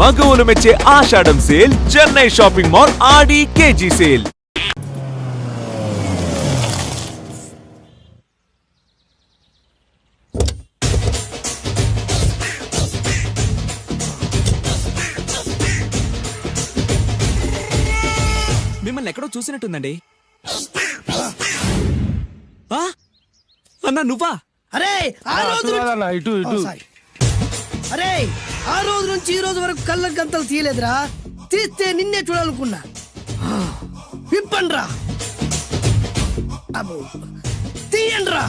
మగవులు మెచ్చే ఆషాఢం sale Chennai shopping mall ఆడి KG sale. మిమ్మల్ని ఎక్కడో చూసినట్టుందండి. అన్నా నువ్వా? అరే ఆ రోజు అరే ఆ రోజు నుంచి ఈ రోజు వరకు కళ్ళ గంతలు తీయలేదురా. తీస్తే నిన్నే చూడాలనుకున్నా. విప్పండ్రా, అబ్బో తీయండ్రా.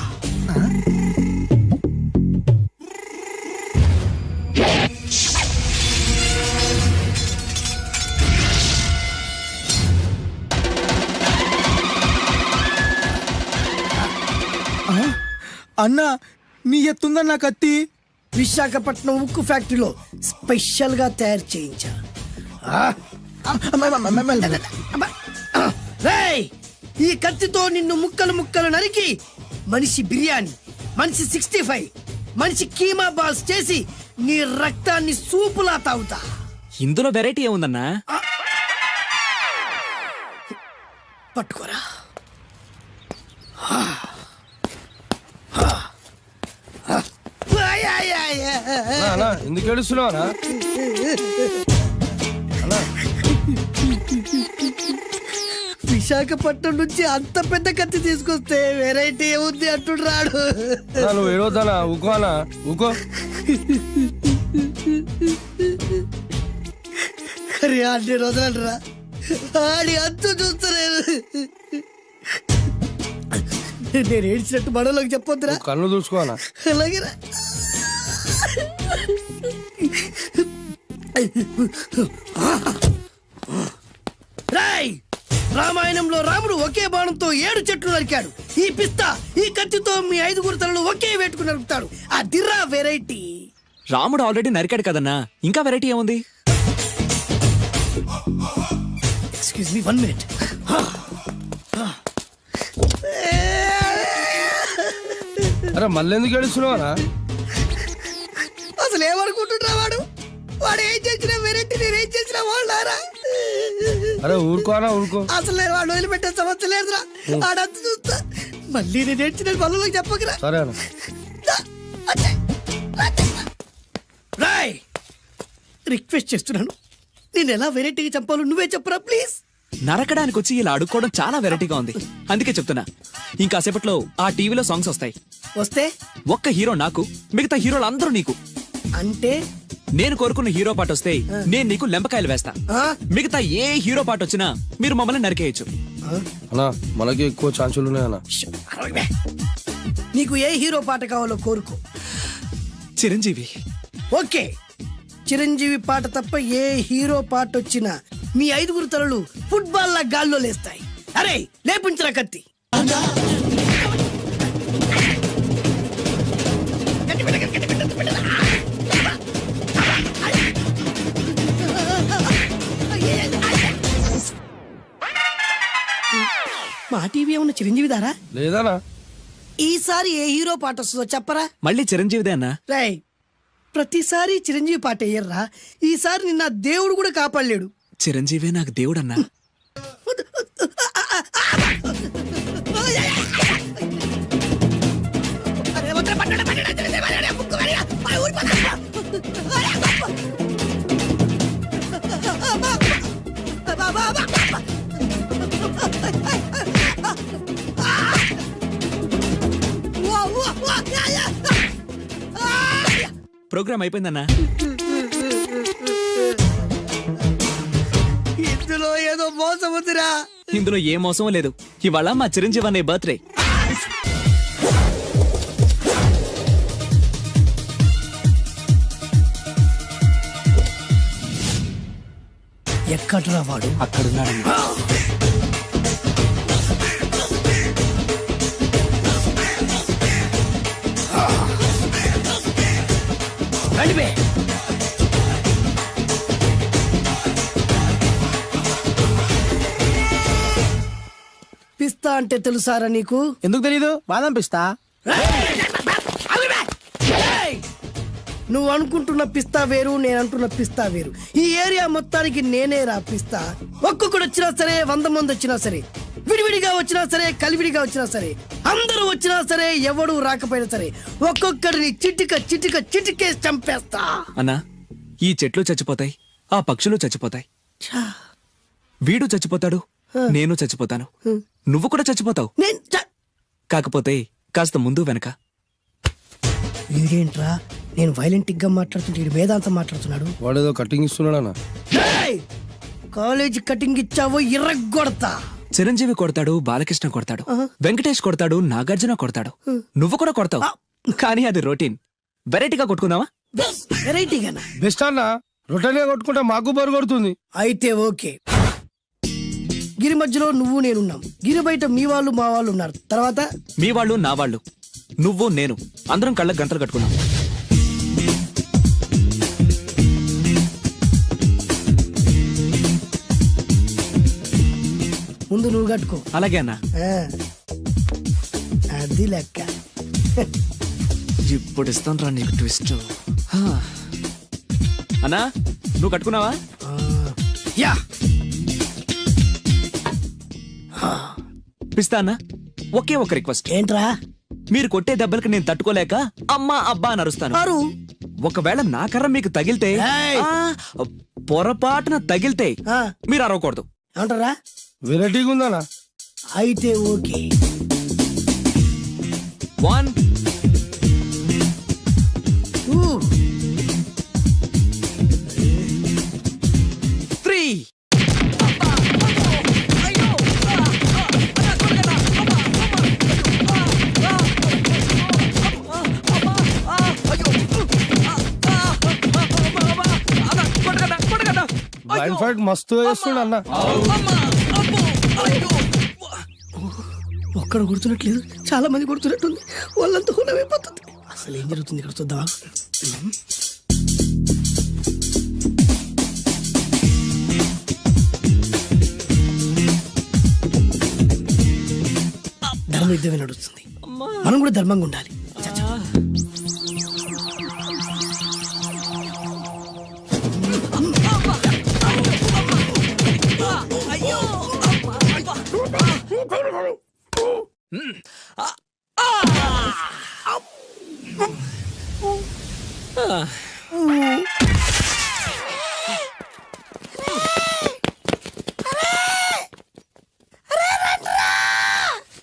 అన్నా నీ ఎత్తుందన్న కత్తి విశాఖపట్నం ఉక్కు ఫ్యాక్టరీలో స్పెషల్ గా తయారు చేయించా. రేయ్, ఈ కత్తితో నిన్ను ముక్కలు ముక్కలు నరికి మనిషి బిర్యానీ, మనిషి 65, మనిషి కీమా బాల్స్ చేసి నీ రక్తాన్ని సూపులా తాగుతా. ఇందులో వెరైటీ ఏముందన్నా? పట్టుకోరా. ఎందుకు ఏడుస్తున్నావునా? విశాఖపట్నం నుంచి అంత పెద్ద కత్తి తీసుకొస్తే వెరైటీ ఏముంది అంటుడు రాడు. నువ్వు ఏడవద్దానా? ఊకోనా? ఊకో. అరే అన్ని రోజులరా, ఆడి అంతు చూస్తలేదు. నేను ఏడ్చినట్టు మనలోకి చెప్పొద్దురా. కళ్ళు చూసుకోనా? అలాగేరా. రాయ్, రామాయణంలో రాముడు ఒకే బాణంతో 7 చెట్లు నరికాడు. ఈ పిస్తా ఈ కత్తితో మీ 5 తలలు ఒకే వేటుకు నరుకుతాడు. ఆ దిర్రా వెరైటీ. రాముడు ఆల్రెడీ నరికాడు కదన్నా, ఇంకా వెరైటీ ఏముంది? Excuse me 1 minute. అరే మళ్ళీ ఎందుకు ఏడుస్తున్నావునా? అసలు ఏమనుకుంటున్నా వాడు? వాడు ఏం చేసిన వెరైటీ, నేనేం చేసిన వాళ్ళారా? అరే ఊరుకోనా? ఊరుకో. అసలు నేను వాడు వదిలిపెట్టే సమస్య లేదురా. ఆడంత చూస్తా. మళ్ళీ నేను ఏడ్చిన పనులకు చెప్పకరా. సరే రాయ్, రిక్వెస్ట్ చేస్తున్నాను, నేను ఎలా వెరైటీగా చంపాలో నువ్వే చెప్పరా ప్లీజ్. నరకడానికి వచ్చి ఇలా అడుక్కోవడం చాలా వెరైటీగా ఉంది, అందుకే చెప్తున్నా. ఇంకాసేపట్లో ఆ టీవీలో సాంగ్స్ వస్తాయి. వస్తే ఒక్క హీరో నాకు, మిగతా హీరోలు అందరూ నీకు. అంటే నేను కోరుకున్న హీరో పాట వస్తే నేను నీకు లెంపకాయలు వేస్తా. మిగతా ఏ హీరో పాట వచ్చినా మీరు మమ్మల్ని నరికేయచ్చు. అన్నా మనకి ఎక్కువ ఛాన్సులు ఉన్నాయన్నా. నీకు ఏ హీరో పాట కావాలో కోరుకో. చిరంజీవి. ఓకే, చిరంజీవి పాట తప్ప ఏ హీరో పాట వచ్చినా మీ 5 తలలు ఫుట్బాల్ లా గాల్లో లేస్తాయి. అరే లేపుంచరా కత్తి. మా టీవీ ఏమన్నా చిరంజీవి దారా? లేదానా? ఈసారి ఏ హీరో పాట వస్తుందో చెప్పరా? మళ్ళీ చిరంజీవిదే అన్నా. రై, ప్రతిసారి చిరంజీవి పాట వేయర్రా. ఈసారి నిన్న దేవుడు కూడా కాపాడలేడు. చిరంజీవే నాకు దేవుడన్నా. ప్రోగ్రామ్ అయిపోయిందన్నా. ఇందులో ఏదో మోసం ఉందిరా. ఇందులో ఏ మోసం లేదు. ఇవాళ మా చిరంజీవి అనే బర్త్డే. ఎక్కడ్రా వాడు? అక్కడున్నాడన్నా. రండిబే. పిస్తా అంటే తెలుసారా నీకు? ఎందుకు తెలీదు? బాదం పిస్తా. నువ్వు అనుకుంటున్న పిస్తా వేరు, నేను అంటున్న పిస్తా వేరు. ఈ ఏరియా మొత్తానికి నేనే రా పిస్తా. ఒక్కొక్కడు వచ్చినా సరే, 100 మంది వచ్చినా సరే, విడివిడిగా వచ్చినా సరే, కలివిడిగా వచ్చినా సరే, అందరూ వచ్చినా సరే, ఎవడు రాకపోయినా సరే, ఒక్కొక్కడిని చిటికేసి చంపేస్తా. అన్నా, ఈ చెట్లు చచ్చిపోతాయి, ఆ పక్షులు చచ్చిపోతాయి, వీడు చచ్చిపోతాడు, నేను చచ్చిపోతాను, నువ్వు కూడా చచ్చిపోతావు. కాకపోతే కాస్త ముందు వెనక. వీడేంట్రా నేను వైలెంటిక్ గా మాట్లాడుతుంటే వీడు వేదాంతం మాట్లాడుతున్నాడు. వాడేదో కటింగ్ ఇస్తున్నాడన్నా. కాలేజ్ కటింగ్ ఇచ్చావో ఇర్రగొడతా. చిరంజీవి కొడతాడు, బాలకృష్ణ కొడతాడు, వెంకటేష్ కొడతాడు, నాగార్జున కొడతాడు, నువ్వు కూడా కొడతావు. కానీ అది రొటీన్. వెరైటీగా కొట్టుకుందావా? వెరైటీగానా? బెస్ట్ అన్న, రొట్టెనే కొట్టుకుంటే మాకు బరు కొడుతుంది. అయితే ఓకే. గిరి మధ్యలో నువ్వు నేనున్నాం, గిరి బయట మీ వాళ్ళు మా వాళ్ళు ఉన్నారు, తర్వాత మీ వాళ్ళు నా వాళ్ళు, నువ్వు నేను, అందరం కళ్ళకు గంటలు కట్టుకున్నాం. ముందు నువ్వు కట్టుకో. అలాగే అన్నా. ఆ, అది లెక్క. ఇప్పుడు ఇస్తాను రా నీకు ట్విస్ట్. అన్నా, నువ్వు కట్టుకున్నావా? ఆ, యా. పిస్తా అన్నా, ఒకే ఒక రిక్వెస్ట్. ఏంట్రా? మీరు కొట్టే దెబ్బలకి నేను తట్టుకోలేక అమ్మా అబ్బా అని అరుస్తాను. ఆరు. ఒకవేళ నా కర్ర మీకు తగిలితే, ఏయ్! పొరపాటున తగిలితే ఆ, మీరు అరవకూడదు. ఏమంటారా? వెరైటీగా ఉందన్నా. అయితే ఓకే. 1 2 3. బ్లైండ్ ఫైట్ మస్తు వేస్తుండ అన్న. ఒక్కడ గుర్తున్నట్లేదు, చాలా మంది గుర్తున్నట్టుంది. వాళ్ళంతా హులమైపోతుంది. అసలు ఏం జరుగుతుంది ఇక్కడ చూద్దామా? ధర్మ యుద్ధమే నడుస్తుంది. మనం కూడా ధర్మంగా ఉండాలి. చచ్చా.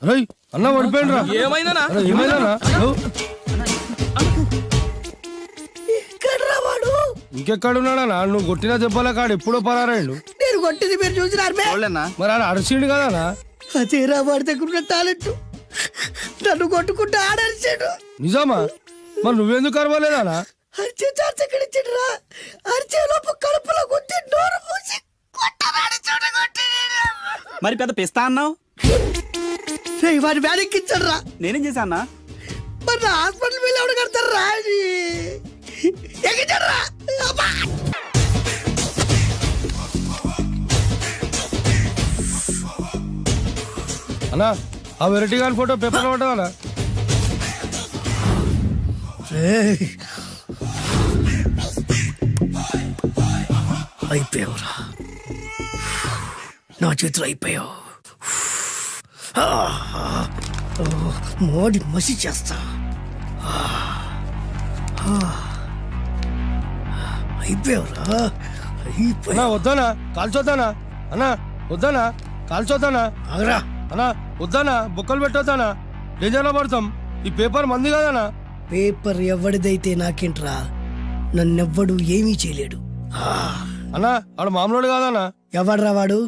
అరే అన్న పడిపోయిండ్రా. ఏమైందనా? అరే, ఏమైందన్నా? ఎక్కడ్రా వాడు? ఇంకెక్కడున్నాడన్నా? నువ్వు కొట్టిన దెబ్బల కాడు ఎప్పుడో పరారాయండు. నేను కొట్టింది మీరు చూసినారు. మరి ఆడ అరిసిండు కదనా? అదేరా వాడి దగ్గర ఉన్న టాలెంట్. నన్ను కొట్టుకుంటూ ఆడరిచాడు. నిజమా? మరి నువ్వెందుకు అరవలేదానా? అరిచే ఛాన్స్ ఎక్కడ ఇచ్చాడురా? అరిచే లోపు కడుపులో కొట్టి నోరు మూసి కొట్టరాని చోట కొట్టి. మరి పెద్ద పిస్తా అన్నావు, వాడి వ్యానికి ఇచ్చాడురా. నేనేం చేశా అన్నా? మరి నా హాస్పిటల్ బిల్ ఎవడు కడతారా? ఎగిచాడురా. అన్నా, ఆ వెరైటీ గాని ఫోటో పేపర్ పట్టదన్నా? అయిపోయావురా, నా చేతులు అయిపోయావు. మోడి మసి చేస్తా. అయిపోయావురా, అన్నా వద్దానా? కాల్చొద్దానా? అన్నా వద్దానా? కాల్చొద్దానా? ఆగరా. అన్నా వద్దానా? బొక్కలు పెట్టొద్దానా? డేంజర్లో పడతాం. ఈ పేపర్ మంది కదనా? పేపర్ ఎవడిదైతే నాకేంట్రా, నన్నెవ్వడు ఏమీ చేయలేడు. అన్నా ఆడు మామూలు కాదన్నా. ఎవడ్రా వాడు?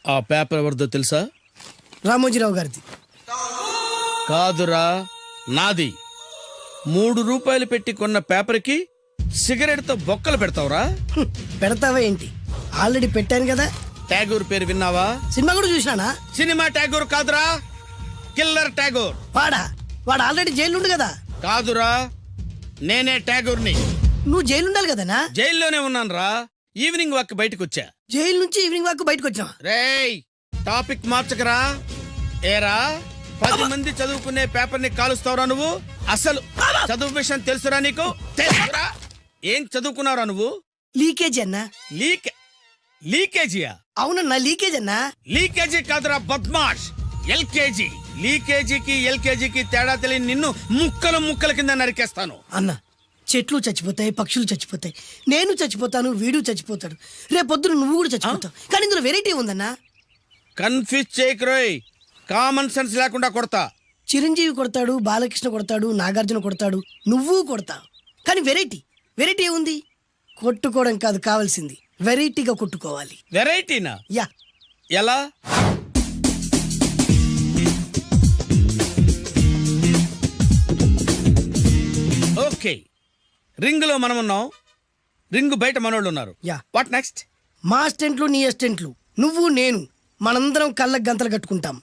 ఆ పేపర్ ఎవరిదో తెలుసా? రామోజీరావు గారిది. కాదురా, నాది. ₹3 పెట్టి కొన్న పేపర్కి సిగరెట్ తో బొక్కలు పెడతావురా? పెడతావా ఏంటి? ఆల్రెడీ పెట్టాను కదా. ట్యాగూర్ పేరు విన్నావా? సినిమా కూడా చూసినానా? సినిమా ట్యాగూర్ కాదురా, కిల్లర్ ట్యాగూర్. వాడు ఆల్రెడీ జైలు ఉండు కదా. కాదురా, నేనే ట్యాగూర్ని. నువ్వు జైలు ఉండాలి కదనా? జైల్లోనే ఉన్నాను రా. ఈవినింగ్ వాక్ బయటకు వచ్చా. జైలు నుంచి ఈవినింగ్ వాక్ బయటకు వచ్చా. రేయ్, టాపిక్ మార్చకరా. ఏరా, 10 మంది చదువుకునే పేపర్ ని కాలుస్తావురా నువ్వు? అసలు చదువు విషయం తెలుసురా నీకు? తెలుసురా? ఏం చదువుకున్నావురా నువ్వు? లీకేజ్ అన్నా. లీకేజీయా? అవునన్నా, లీకేజ్ అన్నా. లీకేజీ కాదురా బద్మాష్, ఎల్కేజీ. లీకేజీకి ఎల్కేజీకి తేడా తెలియని నిన్ను ముక్కలు ముక్కల కింద నరికేస్తాను. అన్నా, చెట్లు చచ్చిపోతాయి, పక్షులు చచ్చిపోతాయి, నేను చచ్చిపోతాను, వీడు చచ్చిపోతాడు, రేపొద్దున నువ్వు కూడా చచ్చిపోతావు. కానీ ఇందులో వెరైటీ ఉందన్నా. కన్ఫ్యూజ్ చేయకురోయ్, కామన్ సెన్స్ లేకుండా కొడతా. చిరంజీవి కొడతాడు, బాలకృష్ణ కొడతాడు, నాగార్జున కొడతాడు, నువ్వు కొడతావు. కానీ వెరైటీ ఉంది. కొట్టుకోవడం కాదు కావాల్సింది, వెరైటీగా కొట్టుకోవాలి. వెరైటీనా? యా. ఎలా? ఓకే, రింగ్ లో మనం ఉన్నాం, రింగ్ బయట మనోళ్ళు ఉన్నారు. యా. What next? మా అసిస్టెంట్లు, నీ అసిస్టెంట్లు, నువ్వు నేను, మనందరం కళ్ళకు గంతలు కట్టుకుంటాం.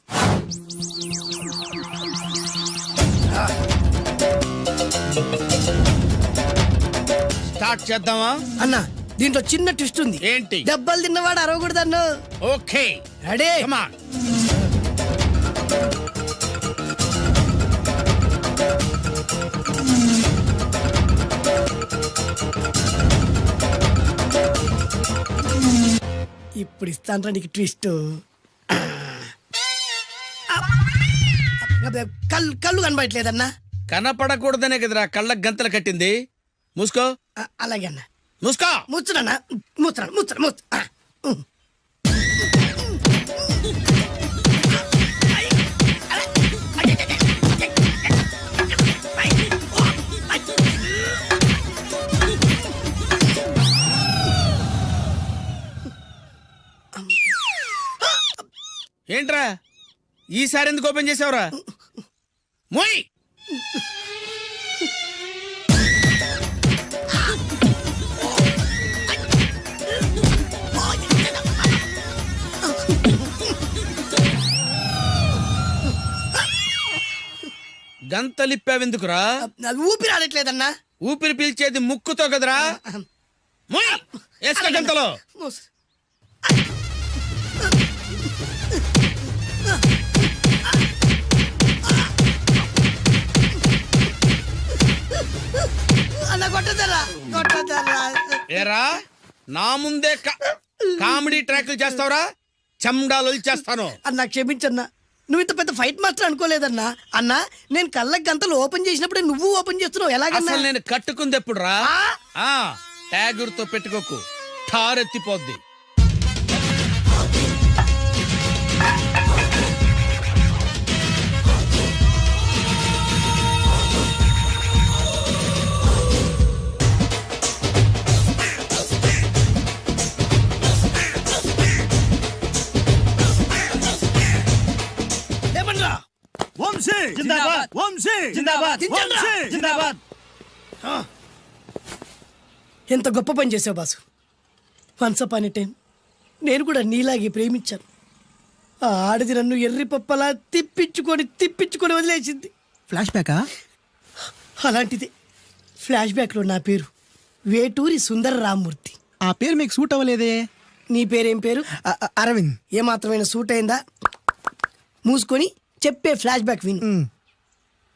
స్టార్ట్ చేద్దామా? అన్నా, దీంట్లో చిన్న ట్విస్ట్ ఉంది. ఏంటి? దెబ్బలు తిన్నవాడు అరవకూడదు అన్న. Okay, ready? Come on. ఇప్పుడు ఇస్తాను నీకు ట్విస్ట్. కళ్ళు కనబడట్లేదన్నా. కనపడకూడదనే కదరా కళ్ళకు గంతలు కట్టింది. మూసుకో. అలాగే అన్న. మూసుకో. ముచ్చునన్నా, ముచ్చున. ఏంట్రా ఈసారి ఎందుకు ఓపెన్ చేసావురా? మోయ్. గంతలిప్పావెందుకురా? ఊపిరి ఆడట్లేదన్నా. ఊపిరి పీల్చేది ముక్కుతో కదరా. మోయ్, వేసుకో గంతలో. అన్న కొట్టదరా. ఏరా, నా ముందే కామెడీ ట్రాక్లు చేస్తావురా? చెమ్డాలు చేస్తాను. అన్నా క్షమించన్నా, నువ్వు ఇంత పెద్ద ఫైట్ మాస్టర్ అనుకోలేదన్నా. అన్నా, నేను కళ్ళకి గంతలు ఓపెన్ చేసినప్పుడే నువ్వు ఓపెన్ చేస్తున్నావు, ఎలాగన్నా? అసలు నేను కట్టుకుంది ఎప్పుడు రా? ట్యాగుర్తో పెట్టుకోకు, ఠారెత్తిపోద్ది. ఎంత గొప్ప పని చేసావు boss. Once upon a time నేను కూడా నీలాగే ప్రేమించాను. ఆ ఆడది నన్ను ఎర్రి పప్పలా తిప్పించుకొని వదిలేసింది. ఫ్లాష్ బ్యాకా? అలాంటిదే ఫ్లాష్ బ్యాక్లో నా పేరు వేటూరి సుందర రామ్మూర్తి. ఆ పేరు మీకు సూట్ అవ్వలేదే. నీ పేరేం పేరు? అరవింద్. ఏమాత్రమైన సూట్ అయిందా? మూసుకొని చెప్పే ఫ్లాష్ బ్యాక్ విను.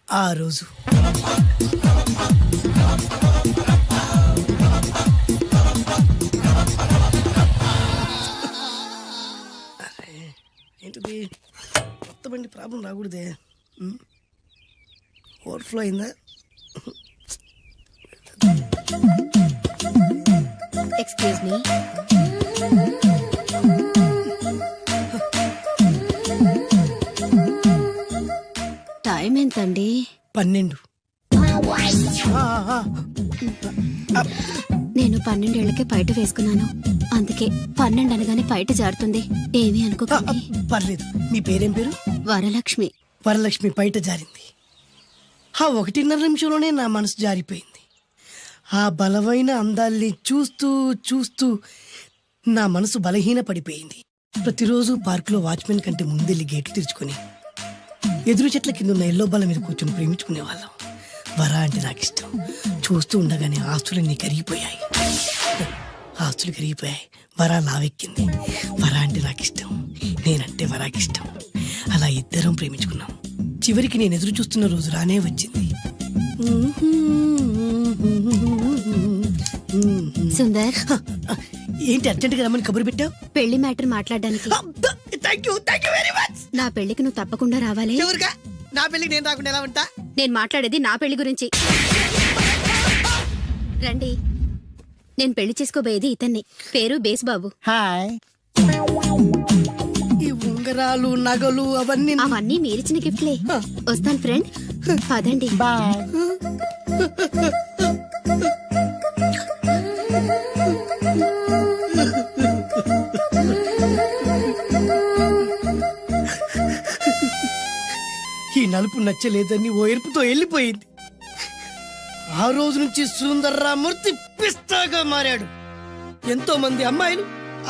ఆ రోజు ఏంటిది? కొత్త బండి ప్రాబ్లం రాకూడదే. ఓవర్ఫ్లో అయిందా? Excuse me. టైం ఎంతండి? 12. నేను 12 ఏళ్లకే పైట వేసుకున్నాను, అందుకే 12 అనగానే పైట జారుతుంది. ఏమీ అనుకోకండి. పర్లేదు. మీ పేరేం పేరు? వరలక్ష్మి. వరలక్ష్మి పైట జారింది. ఆ 1.5 నిమిషంలోనే నా మనసు జారిపోయింది. ఆ బలమైన అందాల్ని చూస్తూ చూస్తూ నా మనసు బలహీన పడిపోయింది. ప్రతిరోజు పార్కులో వాచ్మెన్ కంటే ముందెళ్ళి గేట్లు తెరుచుకొని ఎదురు చెట్ల కింద ఉన్న ఎల్లో బల్ల మీద కూర్చొని ప్రేమించుకునేవాళ్ళం. వరా అంటే నాకు ఇష్టం. చూస్తూ ఉండగానే ఆస్తులన్నీ కరిగిపోయాయి. వరా లావెక్కింది. వరా అంటే నాకు ఇష్టం, నేనంటే వరాకి ఇష్టం. అలా ఇద్దరం ప్రేమించుకున్నాం. చివరికి నేను ఎదురు చూస్తున్న రోజు రానే వచ్చింది. సుందర్, ఏంటి అర్జెంట్ గా రమ్మని కబురు పెట్టావు? పెళ్లి మ్యాటర్ మాట్లాడడానికి. Thank you very much. నా పెళ్లికి నువ్వు తప్పకుండా రావాలి. ఎవరుగా? నా పెళ్లికి నేను రాకుండా ఎలా ఉంటా? నేను మాట్లాడేది నా పెళ్లి గురించి. రండి. నేను పెళ్లి చేసుకోబోయేది ఇతన్ని. పేరు బేస్బాబు. హాయ్. ఈ ఉంగరాలు నగలు అవన్నీ అవన్నీ మీరిచ్చిన గిఫ్ట్లే. వస్తాను ఫ్రెండ్. పదండి. బాయ్. ఈ నలుపు నచ్చలేదని ఓ ఎరుపుతో వెళ్ళిపోయింది. ఆ రోజు నుంచి సుందర్రామూర్తి పిస్తాగా మారాడు. ఎంతో మంది అమ్మాయిలు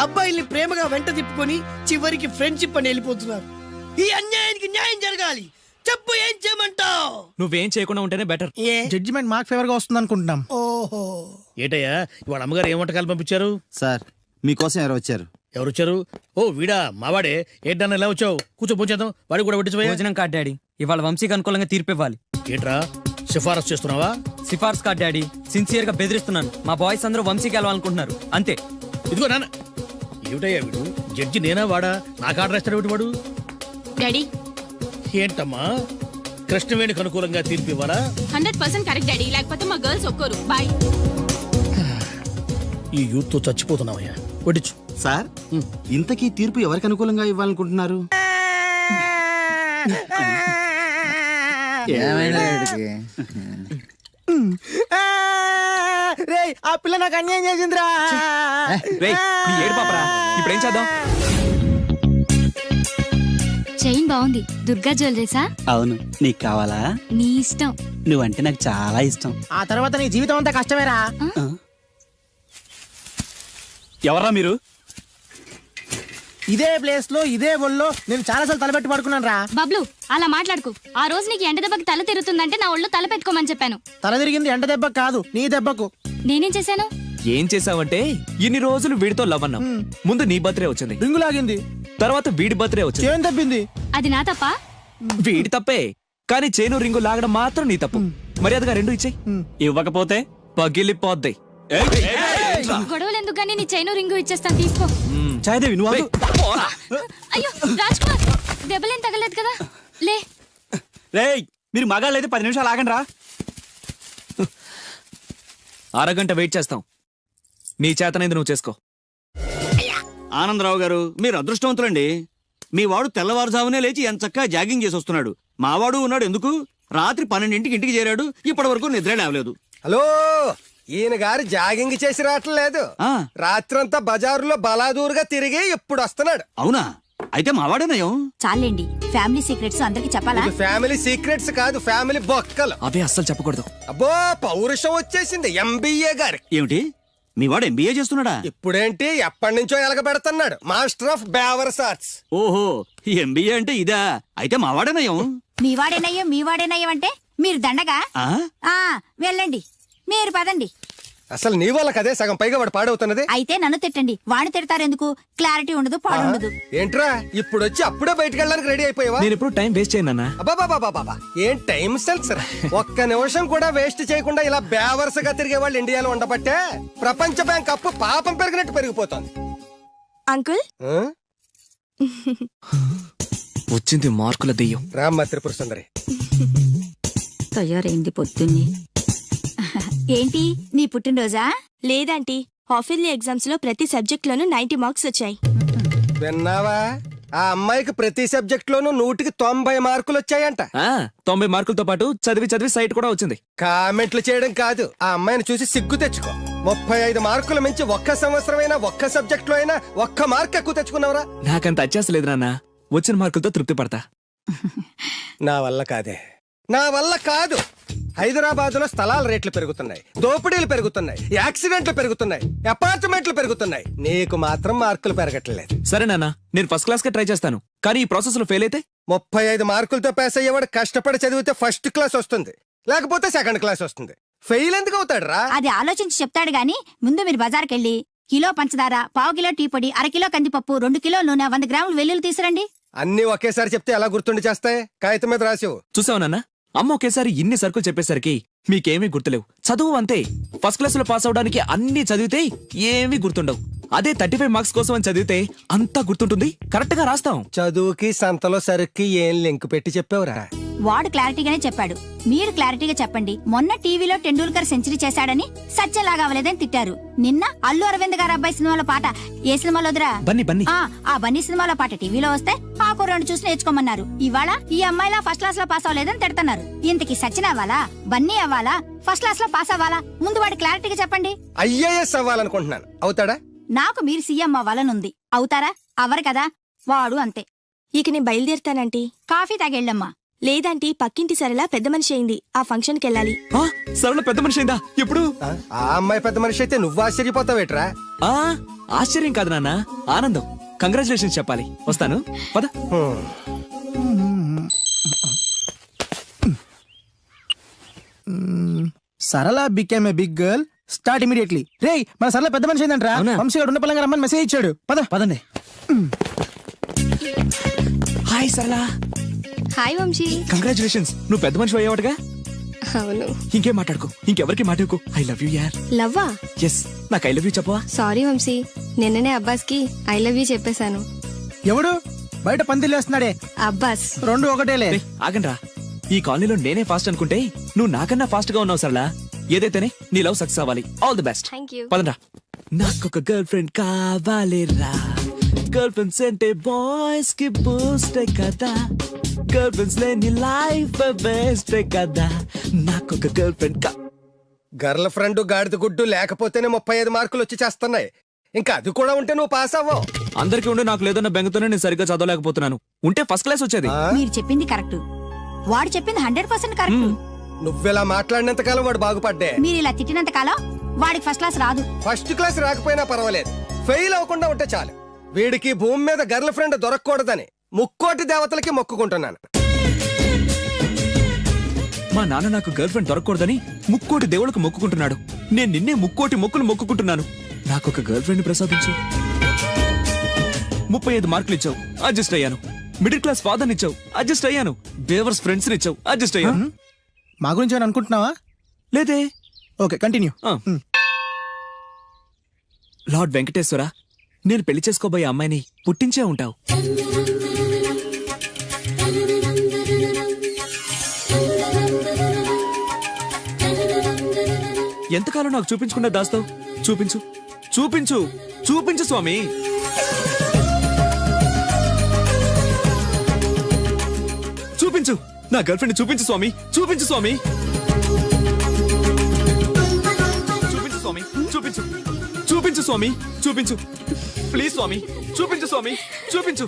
అబ్బాయిల్ని ప్రేమగా వెంట తిప్పుకొని చివరికి ఫ్రెండ్షిప్ అని వెళ్ళిపోతున్నారు. ఈ అన్యాయానికి న్యాయం జరగాలి. చెప్పు, ఏం చేయమంటావు? నువ్వేం చేయకుండా ఉంటేనే బెటర్. ఏ? జడ్జిమెంట్ మాకు ఫేవర్ గా వస్తుంది అనుకుంటున్నాం. ఓహో, ఏటయ్యా ఇవాళ అమ్మగారు ఏం వంటకాలు పంపించారు? సార్ మీకోసం ఎవరు వచ్చారు? ఎవరు వచ్చారు? ఓ వీడా, మావాడే. ఏంటన్నా ఎలా వచ్చావు? కూర్చో పూచేద్దాం. వాడికి కూడా వడ్డించబోయా. భోజనం కార్డ్ డాడీ, ఇవాళ వంశీకి అనుకూలంగా తీర్పు ఇవ్వాలి. ఏంట్రా సిఫారసు చేస్తున్నావా? సిఫార్స్ కార్డ్ డాడీ, సిన్సియర్ గా బెదిరిస్తున్నాను. మా బాయ్స్ అందరూ వంశీకి వెళ్ళాలనుకుంటున్నారు అంతే. ఇదిగో నాన్న. ఏమిటయ్యా వీడు? జడ్జి నేనా వాడా? నాకు ఆర్డర్ ఇస్తాడు వాడు. డాడీ, ఏంటమ్మా కృష్ణవేణికి అనుకూలంగా తీర్పు ఇవ్వాలా? 100% కరెక్ట్ డాడీ. లేకపోతే మా గర్ల్స్ ఒక్కరు. బాయ్. ఈ యూత్ తో చచ్చిపోతున్నావయ్యా. వడ్డించు. సార్ ఇంతకీ తీర్పు ఎవరికి అనుకూలంగా ఇవ్వాలనుకుంటున్నారు? రేయ్, ఆ పిల్ల నాకు అన్యాయం చేసిందిరా. రేయ్, నీ ఏడు పాపరా. ఇప్పుడేం చేద్దాం? చైన్ బాగుంది. దుర్గా జ్యువెలరీసా? అవును, నీకు కావాలా? నీ ఇష్టం. నువ్వంటే నాకు చాలా ఇష్టం. ఆ తర్వాత నీ జీవితం అంతా కష్టమేరా. ఎవరా మీరు? ఇదే ప్లేస్ లో ఇదే ఒళ్ళో నేను చాలాసార్లు తలపెట్టి పడుకున్నాను రా. బబ్లు, అలా మాట్లాడుకు. ఆ రోజు నీకు ఎండ దెబ్బకి తల తిరుగుతుందంటే నా ఒళ్ళు తల పెట్టుకోమని చెప్పాను. తల తిరిగింది ఎండ దెబ్బకు కాదు, నీ దెబ్బకు. నేనేం చేశాను? ఏం చేసావంటే ఇన్ని రోజులు వీడితో లవ్ అన్నాం. ముందు నీ బర్త్డే వచ్చింది, రింగు లాగింది, తర్వాత వీడి బర్త్డే వచ్చింది. చేను తప్పింది. అది నా తప్ప? వీడి తప్పే, కానీ చేను రింగు లాగడం మాత్రం నీ తప్పు. మర్యాదగా రెండు ఇచ్చేయి. ఇవ్వకపోతే పగిలిపోద్ది. గొడవలు ఎందుకు గానీ నీ చైను రింగు ఇచ్చేస్తాను, తీసుకో. చాయదేవి నువ్వు ఆగు. అయ్యో రాజ్ కుమార్, దెబ్బలేం తగలేదు కదా? లే. రేయ్, మీరు మగాళ్ళైతే 10 నిమిషాలు ఆగండి రా. అరగంట వెయిట్ చేస్తాం. నీ చేతనైంది నువ్వు చేసుకో. ఆనందరావు గారు, మీరు అదృష్టవంతులండి. మీ వాడు తెల్లవారుజామునే లేచి ఎంచక్కా జాగింగ్ చేసి వస్తున్నాడు. మావాడు ఉన్నాడు ఎందుకు? రాత్రి 12ంటికి ఇంటికి చేరాడు, ఇప్పటి వరకు నిద్ర లేవలేదు. హలో, ఈయన గారు జాగింగ్ చేసి రావట్లేదు. ఆ. రాత్రంతా బజారులో బలాదూరుగా తిరిగి ఇప్పుడు వస్తున్నాడు. అవునా? అయితే మావాడేనయం. చాలండి, ఫ్యామిలీ సీక్రెట్స్ అందరికి చెప్పాలా? ఇది ఫ్యామిలీ సీక్రెట్స్ కాదు, ఫ్యామిలీ బొక్కలు. అవే అస్సలు చెప్పకూడదు. అబ్బో, పౌరుషం వచ్చేసింది ఎంబీఏ గారి. ఏమిటి? మీ వాడు ఎంబీఏ చేస్తున్నాడా? ఇప్పుడేంటి, ఎప్పటి నుంచో ఎలగబెడుతున్నాడు. మాస్టర్ ఆఫ్ బేవర్స్ ఆర్ట్స్. ఓహో, ఎంబీఏ అంటే ఇదా? అయితే మావాడేనయం. మీవాడేనయ్యం అంటే మీరు దండగా? ఆ? వెళ్ళండి, మీరు పదండి. అసలు నీ వల్ల కదే సగం పైగా వాడు పాడవుతున్నది. అయితే నన్ను తిట్టండి, వాడిని తిడతారెందుకు? క్లారిటీ ఉండదు, పాడుండదు. ఏంట్రా ఇప్పుడు వచ్చి అప్పుడే బయటికి వెళ్ళడానికి రెడీ అయిపోయావా? నేను ఎప్పుడు టైం వేస్ట్ చేయను అన్న. అబ్బాబాబాబాబా, ఏం టైం సెన్స్ రా. ఒక్క నిమిషం కూడా వేస్ట్ చేయకుండా ఇలా బేవర్సగా తిరిగే వాళ్ళు ఇండియాలో ఉండబట్టే ప్రపంచ బ్యాంక్ అప్పు పాపం పెరిగినట్టు పెరిగిపోతుంది. అంకుల్, ఆ? వచ్చింది మార్కుల దెయ్యం. రామ్మ త్రిపుర సుందరి. తయారైంది పొద్దున్నే. ఏంటి, నీ పుట్టినరోజా? లేదంటీ, హాఫ్ ఇయర్లీ ఎగ్జామ్స్ లో ప్రతి సబ్జెక్ట్ లోనూ 90 మార్క్స్ వచ్చాయి. విన్నావా? ఆ అమ్మాయికి ప్రతి సబ్జెక్ట్ లోనూ 100కి 90 మార్కులు వచ్చాయంట. 90 మార్కులతో పాటు చదివి చదివి సైట్ కూడా వచ్చింది. కామెంట్లు చేయడం కాదు, ఆ అమ్మాయిని చూసి సిగ్గు తెచ్చుకో. 35 మార్కులు మించి ఒక్క సంవత్సరమైనా ఒక్క సబ్జెక్ట్ లో అయినా ఒక్క మార్క్ ఎక్కువ తెచ్చుకున్నావురా? నాకంత అత్యాసలేదు నాన్న, వచ్చిన మార్కులతో తృప్తి పడతా. నా వల్ల కాదే, నా వల్ల కాదు. హైదరాబాద్ లో స్థలాల రేట్లు పెరుగుతున్నాయి, దోపిడీలు పెరుగుతున్నాయి, యాక్సిడెంట్లు పెరుగుతున్నాయి, అపార్ట్మెంట్లు పెరుగుతున్నాయి. నీకు మాత్రం మార్కులు పెరగట్లేదు. సరే నాన్న, నేను ఫస్ట్ క్లాస్ కే ట్రై చేస్తాను, కానీ ఈ ప్రాసెస్ లో ఫెయిల్ అయితే 35 మార్కులతో పాస్ అయ్యేవాడు కష్టపడి చదివితే ఫస్ట్ క్లాస్ వస్తుంది, లేకపోతే సెకండ్ క్లాస్ వస్తుంది. ఫెయిల్ ఎందుకు అవుతాడు రా? అది ఆలోచించి చెప్తాడు గాని ముందు మీరు బజార్కెళ్ళి కిలో పంచదార, పావు కిలో టీ పొడి, అరకిలో కందిపప్పు, 2 కిలోల నూనె, 100 గ్రాములు వెల్లుల్లి తీసురండి. అన్ని ఒకేసారి చెప్తే ఎలా గుర్తుండి చేస్తాయి? కాగితం మీద రాసివు. చూసావు నాన్న, అమ్మ ఒకేసారి ఇన్ని సరుకులు చెప్పేసరికి మీకేమీ గుర్తులేవు. చదువు అంతే, ఫస్ట్ క్లాస్ లో పాస్ అవడానికి అన్ని చదివితే ఏమీ గుర్తుండవు. అదే 35 మార్క్స్ కోసం అని చదివితే అంతా గుర్తుంటుంది, కరెక్ట్ గా రాస్తాం. చదువుకి సంతలో సరుక్కి ఏం లింక్ పెట్టి చెప్పావురా? వాడు క్లారిటీగానే చెప్పాడు, మీరు క్లారిటీగా చెప్పండి. మొన్న టీవీలో టెండూల్కర్ సెంచరీ చేశాడని సత్యలాగా అవ్వలేదని తిట్టారు. నిన్న అల్లు అరవింద్ గారు అబ్బాయి సినిమాలో పాట ఏ సినిమాలో వదిరా? బన్నీ బన్నీ ఆ బన్నీ సినిమాలో పాట టీవీలో వస్తే ఆ కుర్రాడు చూసి నేర్చుకోమన్నారు. ఇవాళ ఈ అమ్మాయిలా ఫస్ట్ క్లాస్ లో పాస్ అవ్వలేదని తిడతారు. ఇంతకి సచిన్ అవ్వాలా, బన్నీ అవ్వాలా, ఫస్ట్ క్లాస్ లో పాస్ అవ్వాలా? ముందు వాడి క్లారిటీగా చెప్పండి. ఐఏఎస్ అవ్వాలనుకుంటున్నాను. అవుతాడా? నాకు మీరు సీఎం అవ్వాలనుంది. అవుతారా? అవ్వరు కదా. వాడు అంతే. ఇక నేను బయలుదేరుతానంటీ. కాఫీ తాగెళ్ళమ్మా. లేదంటీ, పక్కింటి సరళ పెద్ద మనిషి అయింది, ఆ ఫంక్షన్ కి వెళ్ళాలి. సరళ పెద్ద మనిషి అయిందా? ఎప్పుడు? ఆ అమ్మాయి పెద్ద మనిషి అయితే నువ్వు ఆశ్చర్యపోతావేట్రా? ఆశ్చర్యం కాదు నాన్న, ఆనందం. కంగ్రాచులేషన్స్ చెప్పాలి. వస్తాను, పద. Sarala became a big girl, start immediately. రేయ్, మన సరళ పెద్ద మనిషి ఏంటంట్రా? అవునా? వంశీ గారు ఉన్న పలంగా రమ్మని మెసేజ్ ఇచ్చాడు. పదండి. హాయ్ సరళ. హాయ్ వంశీ. కంగ్రాచులేషన్స్, నువ్వు పెద్ద మనిషి అయ్యావాడుగా. అవును. ఇంకేం మాట్లాడుకో, ఇంకెవరికి మాట్లాడుకో. ఐ లవ్ యూ యార్. లవ్వా? ఎస్, నాకు ఐ లవ్ యూ చెప్పవా? సారీ వంశీ, నిన్ననే అబ్బాస్ కి ఐ లవ్ యూ చెప్పేశాను. ఎవడు బయట పందిలు వేస్తున్నాడే? అబ్బాస్. రెండు ఒకటేలే. ఆగండ్రా, ఈ కాలనీలో నేనే ఫాస్ట్ అనుకుంటే నువ్వు నాకన్నా ఫాస్ట్ గా ఉన్నావు సరళ. ఏదైతేనే నీ లవ్ సక్సెస్ అవ్వాలి. All the best. Thank you. పదండ్రా. నాకొక గర్ల్ ఫ్రెండ్ కావాలిరా, గర్ల్ ఫ్రెండ్స్ అంటే బాయ్స్ కి బూస్ట్ కదా, గర్ల్ ఫ్రెండ్స్ లేని లైఫ్ బెస్ట్ కదా. నాకొక గర్ల్ ఫ్రెండ్ గర్ల్ ఫ్రెండ్ గాడిద గుడ్డు లేకపోతేనే 35 మార్కులు వచ్చి చేస్తున్నాయి. ఇంకా అది కూడా ఉంటే నువ్వు పాస్ అవ్వవు. అందరికీ ఉండే నాకు లేదన్న బెంగతోనే నేను సరిగ్గా చదవలేకపోతున్నాను. ఉంటే ఫస్ట్ క్లాస్ వచ్చేది. మీరు చెప్పింది కరెక్ట్, వాడు చెప్పింది 100% కరెక్ట్. నువ్వెలా మాట్లాడినంత కాలం వాడు బాగుపడ్డే. మీరు ఇలా తిట్టినంత కాలం వాడికి ఫస్ట్ క్లాస్ రాదు. ఫస్ట్ క్లాస్ రాకపోయినా పర్వాలేదు, ఫెయిల్ అవ్వకుండా ఉంటే చాలు. వీడికి భూమి మీద గర్ల్ ఫ్రెండ్ దొరకకూడదని ముక్కోటి దేవతలకి మొక్కుకుంటున్నాను. మా నాన్న నాకు గర్ల్ ఫ్రెండ్ దొరకకూడదని ముక్కోటి దేవుళ్ళకు మొక్కుకుంటున్నాడు. నేను నిన్నే ముక్కోటి మొక్కులు మొక్కుకుంటున్నాను. నాకొక గర్ల్ ఫ్రెండ్ ప్రసాదించు. 35 మార్కులు ఇచ్చావు, అడ్జస్ట్ అయ్యాను. మిడిల్ క్లాస్ ఫాదర్ ఇచ్చావు, అడ్జస్ట్ అయ్యాను. బేవర్స్ ఫ్రెండ్స్ ఇచ్చావు, అడ్జస్ట్ అయ్యాను. మా గురించి ఏమైనా అనుకుంటున్నావా? లేదే. Okay, continue. లార్డ్ వెంకటేశ్వర, నేను పెళ్లి చేసుకోబోయే అమ్మాయిని పుట్టించే ఉంటావు. ఎంతకాలం నాకు చూపించకుండా దాస్తావు? చూపించు, చూపించు, చూపించు స్వామి. చూపించు, నా గర్ల్ ఫ్రెండ్ చూపించు స్వామి, చూపించు స్వామి. చూపించు స్వామి, చూపించు, చూపించు స్వామి, చూపించు. ప్లీజ్ స్వామి, చూపించు స్వామి, చూపించు.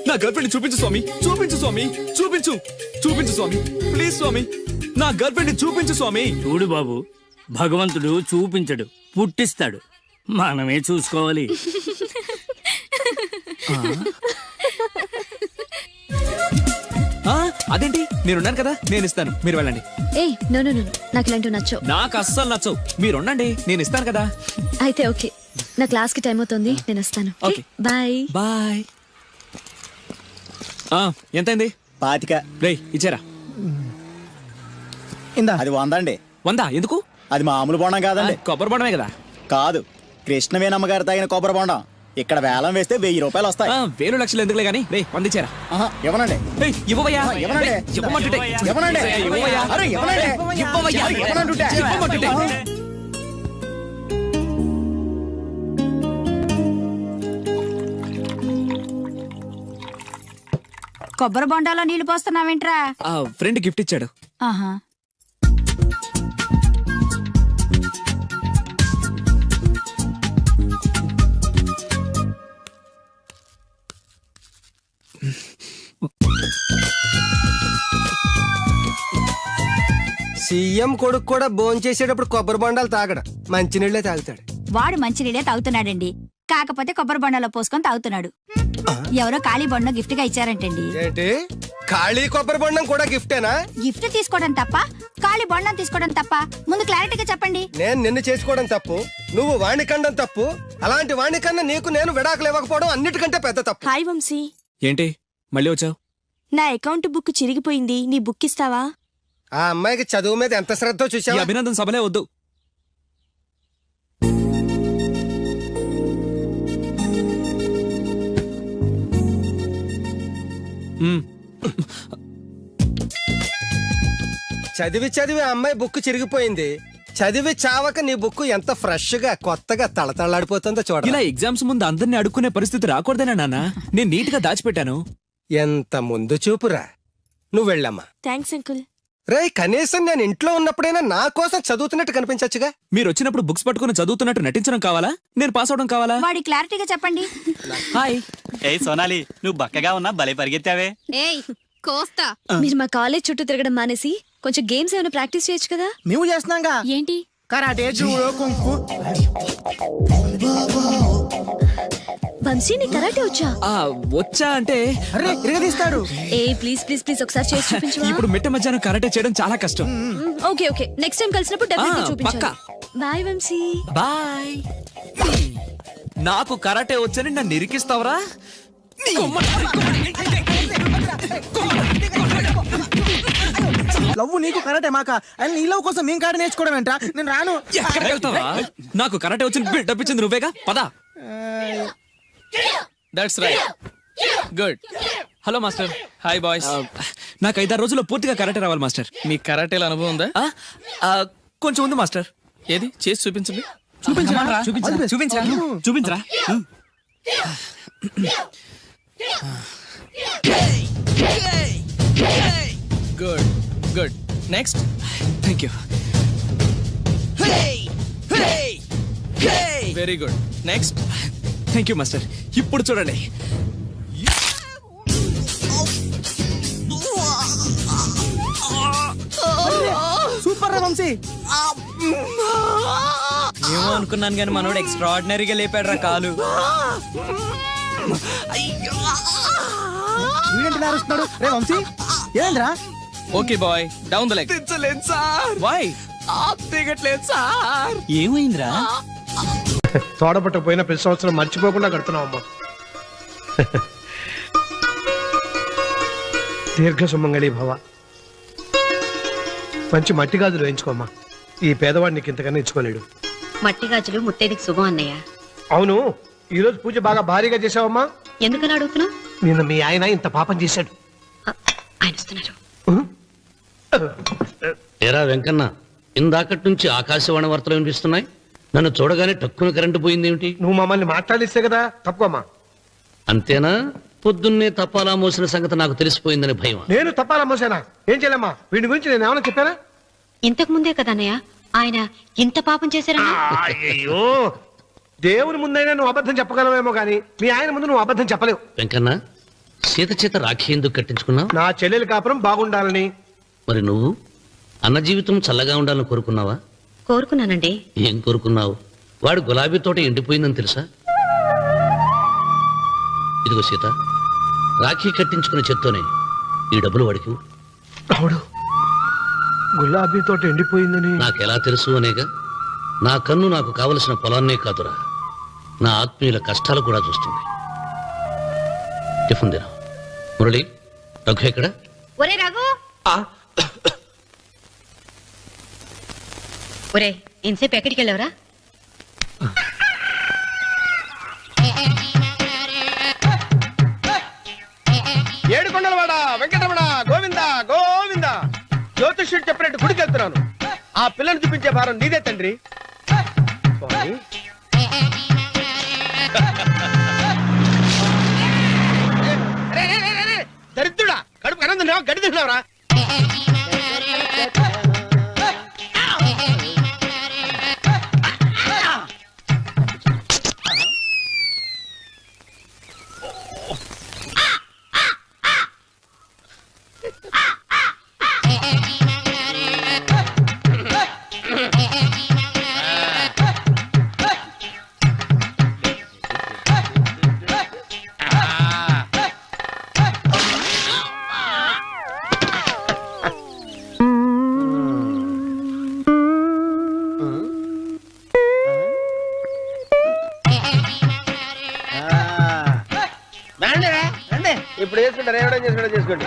నా గర్ల్ ఫ్రెండ్ చూపించు స్వామి, చూపించు స్వామి, చూపించు, చూపించు స్వామి. ప్లీజ్ స్వామి, నా గర్ల్ ఫ్రెండ్ చూపించు స్వామి. చూడు బాబు, భగవంతుడు చూపించడు, పుట్టిస్తాడు. మనమే చూసుకోవాలి. అదేంటి, నేనున్నాను కదా, నేను ఇస్తాను, మీరు వెళ్ళండి. ఏయ్ నో నో నో, నాకు ఇలాంటివి నచ్చవు. నాకు అస్సలు నచ్చవు. మీరుండండి, నేను ఇస్తాను కదా. అయితే ఓకే, నా క్లాస్ కి టైం అవుతుంది, నేను వస్తాను. ఓకే. బాయ్. బాయ్. ఎంతైంది? 25. రేయ్, ఇచ్చారా? ఇందా. అది 100 అండి. 100 ఎందుకు? అది మామూలు బొండం కాదండి. కొబ్బరి బొండమే కదా. కాదు, కృష్ణవేణమ్మ గారు తాగిన కొబ్బరి బొండం. ఇక్కడ వేలం వేస్తే 1000 రూపాయలు వస్తాయి. 1000 లక్షలు ఎందుకులే గానీ, రే 100 ఇచ్చారా? ఇవ్వనండి. ఇవ్వవయ్యా. ఇవ్వనండి. ఇవ్వమంటుంటే. ఇవ్వనండి. ఇవ్వవయ్యా. అరే, ఇవ్వనండి. ఇవ్వవయ్యా. ఇవ్వనంటుంటే. ఇవ్వమంటుంటే. కొబ్బరి బొండాలో నీళ్లు పోస్తున్నావేంట్రా? ఫ్రెండ్ గిఫ్ట్ ఇచ్చాడు. ఆహా. సీఎం కొడుకు కూడా భోంచేసేటప్పుడు కొబ్బరి బొండాలు తాగడు, మంచినీళ్ళే తాగుతాడు. వాడు మంచినీళ్ళే తాగుతున్నాడండి, కాకపోతే కొబ్బరి బొండలో పోసుకొని తాగుతున్నాడు. ఎవరో ఖాళీ బొండం గిఫ్ట్ గా ఇచ్చారంటండి. ఏంటి, ఖాళీ కొబ్బరి బొండం కూడా గిఫ్టేనా? గిఫ్ట్ తీసుకోవడం తప్ప, ఖాళీ బొండం తీసుకోవడం తప్ప? ముందు క్లారిటీగా చెప్పండి. నేను నిన్ను చేసుకోవడం తప్పు, నువ్వు వాణ్ణి కండం తప్పు. అలాంటి వాణ్ణి కన్నా నీకు నేను విడాకులు ఇవ్వకపోవడం అన్నిటికంటే పెద్ద తప్పు. హాయ్ వంశీ, ఏంటి మళ్ళీ వచ్చావు? నా అకౌంట్ బుక్ చిరిగిపోయింది, నీ బుక్ ఇస్తావా? ఆ అమ్మాయికి చదువు మీద ఎంత శ్రద్ధ ఈ చూసావా? అభినందన సభలే వద్దు. చదివి చదివి ఆ అమ్మాయి బుక్ చిరిగిపోయింది. చదివి చావక నీ బుక్ ఎంత ఫ్రెష్ గా కొత్తగా తళతళలాడిపోతుందో చూడ. ఇలా ఎగ్జామ్స్ ముందు అందరినీ అడుక్కునే పరిస్థితి రాకూడదేనా నాన్న? నేను నీట్ గా దాచిపెట్టాను. ఎంత ముందు చూపురా. నువ్వు వెళ్ళమ్మా. Thanks uncle. రేయ్, కనీసం నేను ఇంట్లో ఉన్నప్పుడైనా నా కోసం చదువుతున్నట్టు కనిపించచ్చుగా. మీరు వచ్చినప్పుడు బుక్స్ పట్టుకుని చదువుతున్నట్టు నటించడం కావాలా, నేను పాస్ అవడం కావాలా? వాడి క్లారిటీగా చెప్పండి. హాయ్. ఏ సోనాలి, నువ్వు బక్కగా ఉన్నా భలే పరిగెత్తావే. ఏయ్ కోస్తా, మీరు మా కాలేజ్ చుట్టూ తిరగడం మానేసి కొంచెం గేమ్స్ ఏమైనా ప్రాక్టీస్ చేయొచ్చు కదా. మేము చేస్తున్నాంగా. ఏంటి? Karate, judo, kung fu. వంశీ, నీ కరాటే వచ్చా? వచ్చా అంటే అరే ఇరగదీస్తాడు. ఏ ప్లీజ్ ప్లీజ్ ప్లీజ్ ఒకసారి చేసి చూపించు. ఇప్పుడు మిట్ట మధ్యాహ్నం కరాటే చేయడం చాలా కష్టం. ఓకే ఓకే, నెక్స్ట్ టైం కలిసినప్పుడు డెఫినెట్లీ చూపించు. పక్కా. బాయ్ వంశీ. బాయ్. నాకు కరాటే వచ్చని నన్ను ఇరికిస్తావరా? లవ్వు నీకు కరాటే మాక అని నీ లవ్ కోసం మేము కరాటే నేర్చుకోవడం ఏంట్రా? నేను రాను. ఎక్కడికి వెళ్తావా? నాకు కరాటే వచ్చి బిల్డప్ ఇచ్చింది నువ్వేగా, పదా. That's right, good. Hello master. Hi boys. నాకు 5-6 రోజుల్లో పూర్తిగా కరాటే రావాలి మాస్టర్. మీ కరాటేల అనుభవం ఉందా? కొంచెం ఉంది మాస్టర్. ఏది చేసి చూపించండి. చూపించరా. Good good. Next. Thank you. Very good. Next. Thank you master. ఇప్పుడు చూడండి. సూపర్ రా వంశీ. ఏమో అనుకున్నాను కానీ మనోడు ఎక్స్ట్రా ఆర్డినరీగా లేపాడు రా కాలు. వీడేంటి నారుస్తున్నాడు? రే వంశీ ఏంద్రా? Okay boy, down the leg. తెచ్చలేదు సార్. వై? దిగట్లేదు సార్. ఏమైందిరా? తోడపట్టకపోయినా ప్రతి సంవత్సరం మర్చిపోకుండా కడుతున్నావు అమ్మా. దీర్ఘ సుమంగళి భవ. మంచి మట్టి గాజులు వేయించుకోమ్మా. ఈ పేదవాడికి ఇంతకన్నా ఇచ్చుకోలేడు. మట్టి గాజులు ముత్తైదుకి శుభం అన్నయ్య. అవును, ఈ రోజు పూజ బాగా భారీగా చేసావమ్మా. ఎందుకని అడుగుతున్నావు? నిన్న మీ ఆయన ఇంత పాపం చేశాడు. ఆయన వస్తున్నారు. ఏరా వెంకన్న, ఇందాకటి నుంచి ఆకాశవాణి వార్తలు వినిపిస్తున్నాయి. నన్ను చూడగానే టక్కున కరెంటు పోయిందేమిటి? నువ్వు మమ్మల్ని మాట్లాడిస్తే కదా తప్పుకోమ్మా. అంతేనా? పొద్దున్నే తపాలా మోసిన సంగతి నాకు తెలిసిపోయిందని భయం. నేను తప్పాలా మోసానా? ఏం చేయలేమ్మా, వీడి గురించి నేను ఏమైనా చెప్పానా? ఇంతకు ముందే కదా అన్నయ్య ఆయన ఇంత పాపం చేశారా? అయ్యో, దేవుని ముందైనా నువ్వు అబద్ధం చెప్పగలవేమో గానీ మీ ఆయన ముందు నువ్వు అబద్ధం చెప్పలేవు. వెంకన్న, సీత చేత రాఖీ ఎందుకు కట్టించుకున్నావు? నా చెల్లెలి కాపురం బాగుండాలని. మరి నువ్వు అన్న జీవితం చల్లగా ఉండాలని కోరుకున్నావా? కోరుకున్నానండి. ఏం కోరుకున్నావు? వాడు గులాబీ తోట ఎండిపోయిందని తెలుసా? ఇదిగో సీత, రాఖీ కట్టించుకున్న చేత్తోనే ఈ డబ్బులు వాడికి ఇవ్వు. రావుడు, గులాబీ తోట ఎండిపోయిందని నాకెలా తెలుసు అనేగా. నా కన్ను నాకు కావలసిన పొలాన్నే కాదురా, నా ఆత్మీయుల కష్టాలు కూడా చూస్తుంది. టిఫిన్ తిన. మురళి, రఘు ఎక్కడ? ఒరే రఘు, ఒరే ఇంతసేపు ఎక్కడికి వెళ్ళవరా? ఏడుకొండలవాడ వెంకటరమణ గోవింద గోవింద. జ్యోతిష్యుడు చెప్పినట్టు గుడికి వెళ్తున్నాను. ఆ పిల్లని చూపించే భారం నీదే తండ్రి. స్వామి, దరిద్రుడా, కడుపు కనందు గడి తిన్నావురా. ఇప్పుడు చేసుకుంటారు ఏమైనా చేసుకోండి చేసుకోండి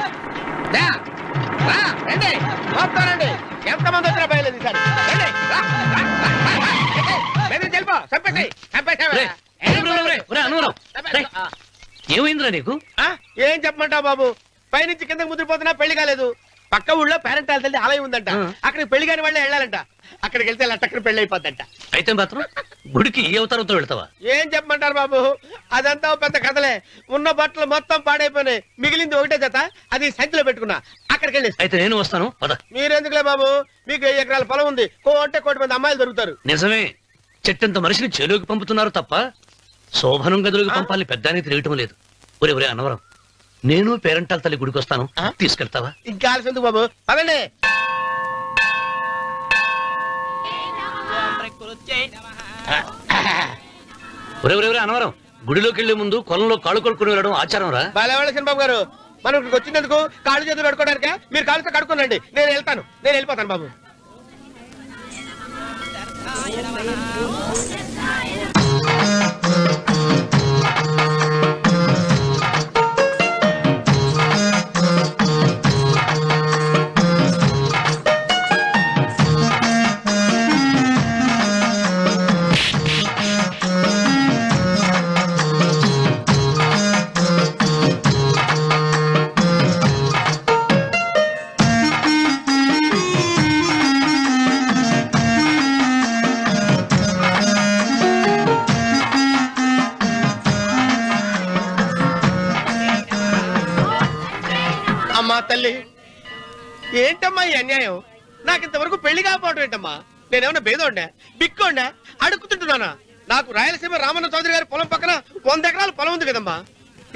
రండి వస్తానండి ఎంతమంది వచ్చినా బయలుదేరి ఈసారి రండి వెళ్ళిపో చంపేసి ఏమైందిరా నీకు? ఏం చెప్పమంటావు బాబు పైనుంచి కిందకి ముద్రపోతున్నా పెళ్లి కాలేదు పక్క ఊళ్ళో పేరెంట్ తల్లి ఆలయం ఉందంట అక్కడికి పెళ్లి కాని వాళ్ళే వెళ్ళాలంట అక్కడికి వెళ్తే అక్కడ పెళ్లి అయిపోద్దంట అయితే మాత్రం గుడికి ఏ అవతారంతో వెళ్తావా? ఏం చెప్పమంటారు బాబు అదంతా పెద్ద కథలే ఉన్న బట్టలు మొత్తం పాడైపోయినాయి మిగిలింది ఒకటే జత అది సంచిలో పెట్టుకున్నా అక్కడికి వెళ్ళి అయితే నేను వస్తాను పద. మీరెందుకులే బాబు మీకు 10 ఎకరాల పొలం ఉంది కోటి మంది అమ్మాయిలు దొరుకుతారు. నిజమే చెట్టంత మనిషిని చెరువుకి పంపుతున్నారు తప్ప శోభనం గదులకు పంపాలని పెద్దానికి తెలియటం లేదు. ఒరే అన్నవరం, నేను పేరెంటాల తల్లి గుడికి వస్తాను, తీసుకెళ్తావా? ఇంకా ఆలస్యం ఎందుకు బాబు పదండి. ఒరే అన్నవరం, గుడిలోకి వెళ్లే ముందు కొలంలో కాళ్ళు కొడుకుని వెళ్ళడం ఆచారం రా. బాలేవాళ్ళ బాబు గారు మనం ఇక్కడికి వచ్చినందుకు కాళ్ళు చేతులు కడుక్కోవడానికే మీరు కాళ్ళతో కడుక్కోనండి నేను వెళ్ళిపోతాను బాబు. అమ్మా తల్లి ఏంటమ్మా ఈ అన్యాయం నాకు ఇంతవరకు పెళ్లి కాకపోవడం ఏంటమ్మా నేనేమన్నా బేదోండా బిక్కోండా అడుగుతుంటున్నానా నాకు రాయలసీమ రామన్న చౌదరి గారి పొలం పక్కన 100 ఎకరాల పొలం ఉంది కదమ్మా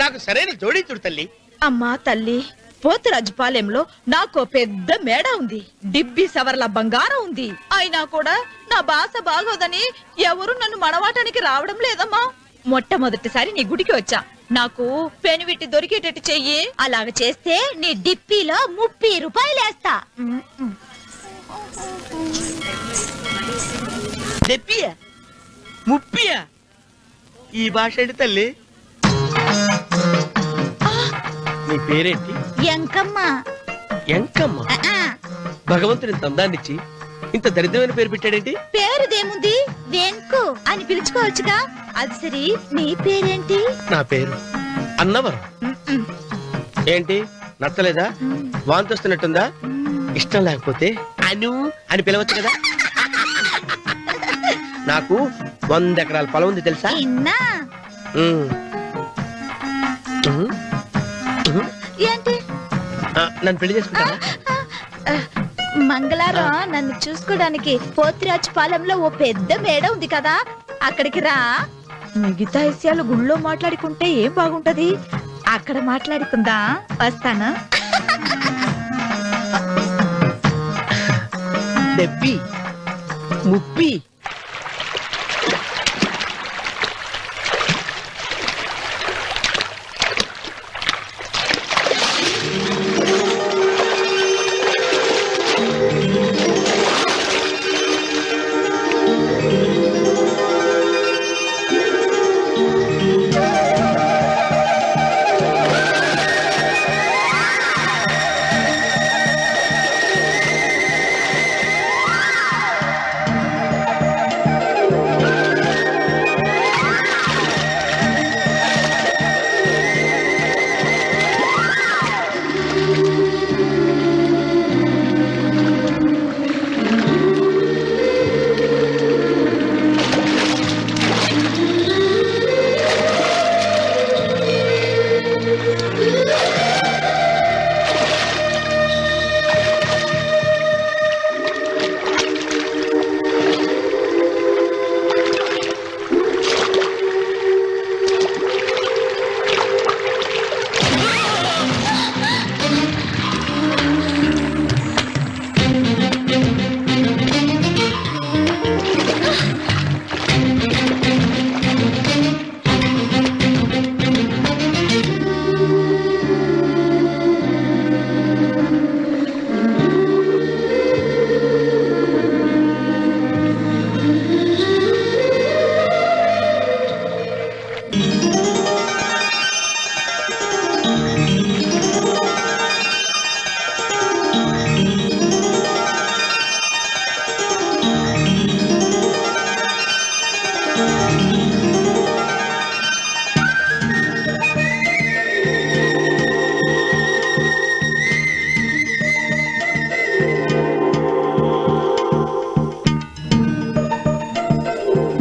నాకు సరైన జోడీ చూడు తల్లి. అమ్మా తల్లి పోతురాజుపాలెంలో నాకు పెద్ద మేడ ఉంది డిబ్బి సవర్ల బంగారం ఉంది అయినా కూడా నా భాష బాగోదని ఎవరు నన్ను మనవాటానికి రావడం లేదమ్మా. మొట్టమొదటిసారి నీ గుడికి వచ్చా నాకు పెనువిట్టి దొరికేటట్టు చెయ్యి అలాగ చేస్తే నీ డిప్పిలో 30 రూపాయలు వేస్తా. డెప్పియా ముప్పియా ఈ భాష ఏంటి తల్లి? నీ పేరేంటి? ఎంకమ్మ. ఎంకమ్మ? భగవంతుని తందాన్నిచ్చి ఇంత దరిద్రమైన పేరు పెట్టాడేంటి? పేరుదేముంది వెంకు అని పిలుచుకోవచ్చుగా. అది సరి నీ పేరేంటి? నా పేరు అన్నవరం. ఏంటి నచ్చలేదా? వాంతి వస్తున్నట్టుందా? ఇష్టం లేకపోతే అను అని పిలవచ్చు కదా. నాకు 100 ఎకరాల పొలం ఉంది తెలుసా? ఏంటి నన్ను పెళ్లి చేసుకుంటారా? మంగళవారం నన్ను చూసుకోవడానికి పోతిరాజు పాలెంలో ఓ పెద్ద మేడ ఉంది కదా అక్కడికి రా. మిగతా విషయాలు గుళ్ళో మాట్లాడుకుంటే ఏం బాగుంటది అక్కడ మాట్లాడుకుందా. వస్తాను. డెబ్బి ముప్పి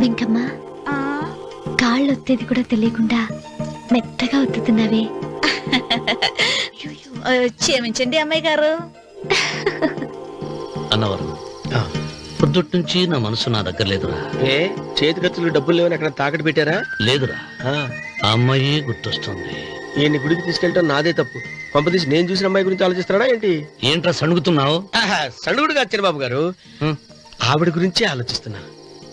వెంకమ్మ కాళ్ళు ఒత్తేది కూడా తెలియకుండా మెత్తగా ఒత్తుతున్నావే. క్షమించండి అమ్మాయి గారు. అన్నవరం పొద్దుటి నుంచి నా మనసు నా దగ్గర లేదురా. ఏ చేతి ఖర్చులు డబ్బులు లేవని అక్కడ తాకట్టు పెట్టారా? లేదురా, ఆ అమ్మాయి గుర్తొస్తుంది. ఈయన్ని గుడికి తీసుకెళ్ళటం నాదే తప్పు. పంపదీసి నేను చూసిన అమ్మాయి గురించి ఆలోచిస్తున్నాడా ఏంటి? ఏంట్రా సణుగుతున్నావు? సణుగుడుగా చిరబాబు గారు, ఆవిడ గురించే ఆలోచిస్తున్నా.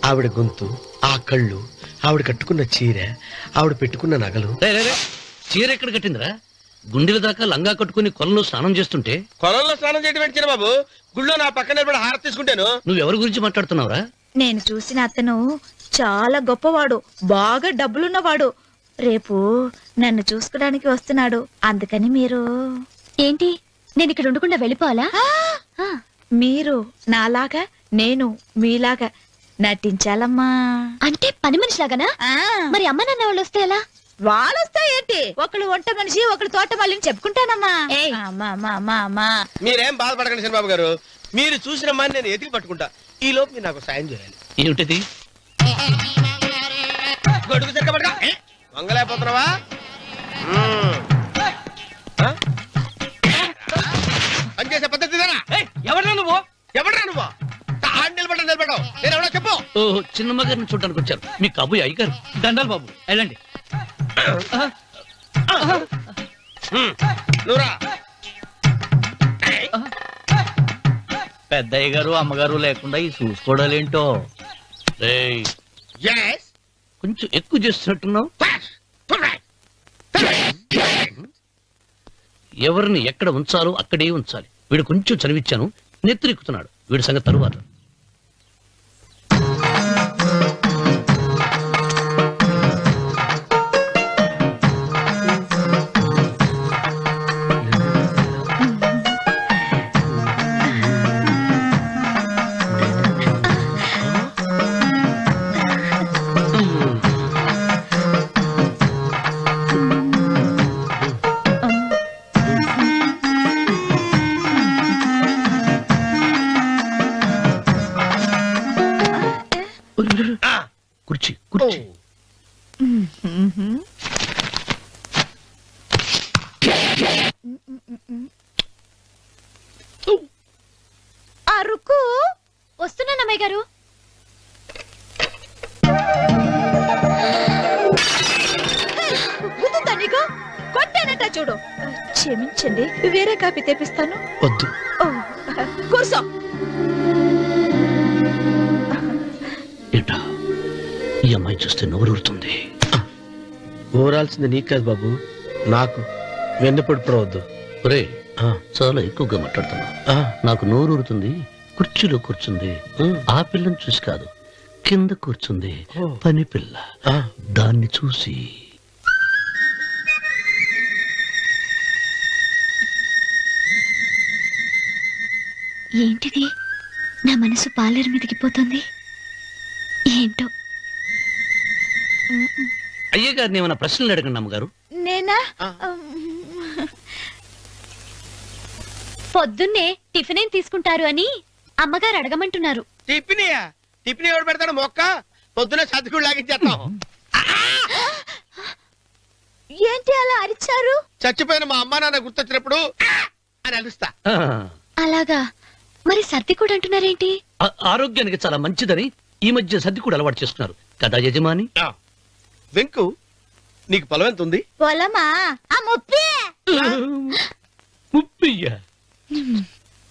ఆవిడ గొంతు, ఆ కళ్ళు, ఆవిడ కట్టుకున్న చీర, ఆవిడ పెట్టుకున్న నగలు. చీర ఎక్కడ కట్టిందిరా? గుండెల దాకా లంగా కట్టుకుని కొలంలో స్నానం చేస్తుంటే. కొలంలో స్నానం చేయడం ఏంటి చిరబాబు? గుళ్ళో నా పక్కన నిలబడి హారతి తీసుకుంటాను. నువ్వెవరి గురించి మాట్లాడుతున్నావురా? నేను చూసిన అతను చాలా గొప్పవాడు, బాగా డబ్బులున్నవాడు. రేపు నన్ను చూసుకోడానికి వస్తున్నాడు. అందుకని మీరు ఏంటి, నేను ఇక్కడ ఉండకుండా వెళ్ళిపోవాలా? మీరు నాలాగా, నేను మీలాగా నటించాలమ్మా. అంటే పని మనిషిలాగానా? మరి అమ్మ నాన్న వాళ్ళు వస్తే ఎలా? వాళ్ళు వస్తా ఏంటి? ఒకళ్ళు వంట మనిషి, ఒకళ్ళు తోట మళ్ళీ చెప్పుకుంటానమ్మా. అమ్మా మీరేం బాధపడకండి చంద్రబాబు గారు. మీరు చూసిన అమ్మాయిని నేను ఎతికి పట్టుకుంటా. ఈ లోపు మీరు నాకు సాయం చేయాలి. ఏమిటిది? గొడుగు చెక్కబడగా వంగలేకపోతున్నావా? పనిచేసే పద్ధతి ఎవరా నువ్వు? ఎవడరా నువ్వు? నిలబడ్డావు. నేను ఎవడో చెప్పు. ఓహో, చిన్నమ్మ గారిని చూడడానికి వచ్చారు. మీ కాబోయే అయ్యగారు. దండాలు బాబు, వెళ్ళండి. నువ్వురా. పెద్దయ్య గారు అమ్మగారు లేకుండా ఈ చూసుకోవడాలేంటో. కొంచెం ఎక్కువ చేస్తున్నట్టున్నావు. ఎవరిని ఎక్కడ ఉంచాలో అక్కడే ఉంచాలి. వీడు కొంచెం చదివిచ్చాను, నెత్తిరెక్కుతున్నాడు. వీడి సంగతి తరువాత. కుర్చీ కుర్చీ. అరుకు వస్తున్నానమ్మాయి గారు. నీకు కొట్టానట చూడు. క్షమించండి, వేరే కాపీ తెప్పిస్తాను. వద్దు. కూర్చో. ఏటా, ఈ అమ్మాయి చూస్తే నోరూరుతుంది. ఊరాల్సింది నీకు కాదు బాబు, నాకు. వెన్నపడి పడవద్దు. ఒరే, చాలా ఎక్కువగా మాట్లాడుతున్నా. నాకు నోరూరుతుంది. కుర్చీలో కూర్చుంది. ఆ పిల్లని చూసి కాదు, కింద కూర్చుంది పని పిల్ల. దాన్ని చూసి. ఏంటిది, నా మనసు పాలేరు మీదకి పోతుంది. ఏంటో. అయ్యగారిని ఏమైనా ప్రశ్నలు అడగండి అమ్మగారు. నేనా? పొద్దున్నే టిఫిన్ ఏం తీసుకుంటారు అని అమ్మగారు అడగమంటున్నారు. టిఫినియా? టిఫిన్ ఎవడు పెడతాడు మొక్క? పొద్దునే సర్దుకుడు లాగించేస్తాం. ఏంటి అలా అరిచారు? చచ్చిపోయిన మా అమ్మ నాన్న గుర్తొచ్చినప్పుడు అని అలుస్తా. అలాగా? మరి సర్ది కూడా అంటున్నారేంటి? ఆరోగ్యానికి చాలా మంచిదని ఈ మధ్య సర్ది కూడా అలవాటు చేస్తున్నారు కదా యజమాని. వెంకు, నీకు పొలం ఎంత ఉంది? పొలమా? ముప్పయ్య.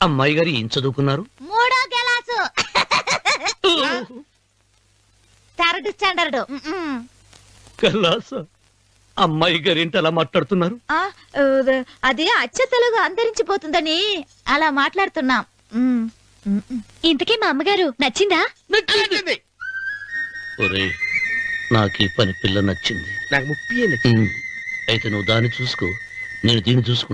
అమ్మాయి గారు ఏం చదువుకున్నారు? 3వ క్లాసు, 3rd స్టాండర్డ్. కలాస. అమ్మాయి గారు ఏంటి అలా మాట్లాడుతున్నారు? అది అచ్చ తెలుగు అంతరించిపోతుందని అలా మాట్లాడుతున్నాం. ఇంతకీ మా అమ్మగారు నచ్చిందా? ఒరే, నాకు ఈ పని పిల్ల నచ్చింది. నాకు 30 అయితే నువ్వు దాన్ని చూసుకో, నేను దీన్ని చూసుకుంటా.